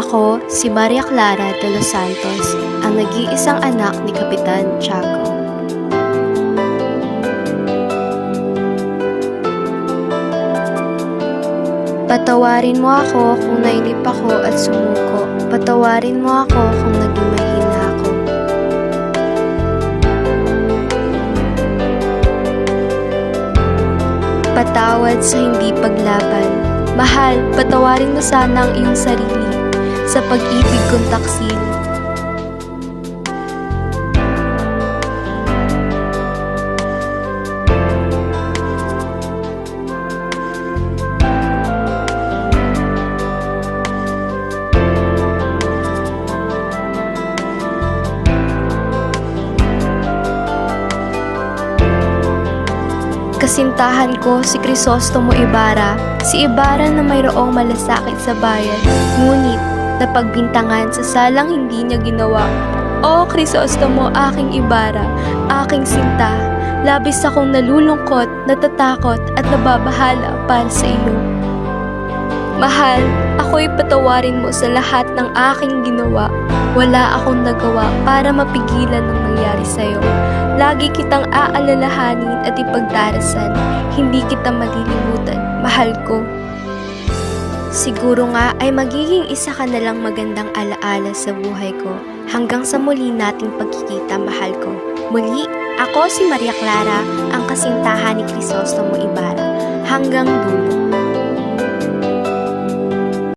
Ako, si Maria Clara de los Santos, ang nag-iisang anak ni Kapitan Tiago. Patawarin mo ako kung nainip ako at sumuko. Patawarin mo ako kung naging mahina ako. Patawad sa hindi paglaban. Mahal, patawarin mo sana ang iyong sarili sa pag-ibig kong taksil. Kasintahan ko si Crisostomo Ibarra, si Ibarra na mayroong malasakit sa bayan, ngunit napagbintangan sa salang hindi niya ginawa. O Crisostomo, aking Ibarra, aking sinta, labis akong nalulungkot, natatakot at nababahala para sa iyo. Mahal, ako'y patawarin mo sa lahat ng aking ginawa. Wala akong nagawa para mapigilan ang nangyari sa'yo. Lagi kitang aalalahanin at ipagdarasan. Hindi kita malilimutan, mahal ko. Siguro nga ay magiging isa ka na lang magandang alaala sa buhay ko. Hanggang sa muli nating pagkikita, mahal ko. Muli, ako si Maria Clara, ang kasintahan ni Crisostomo Ibarra. Hanggang dulo.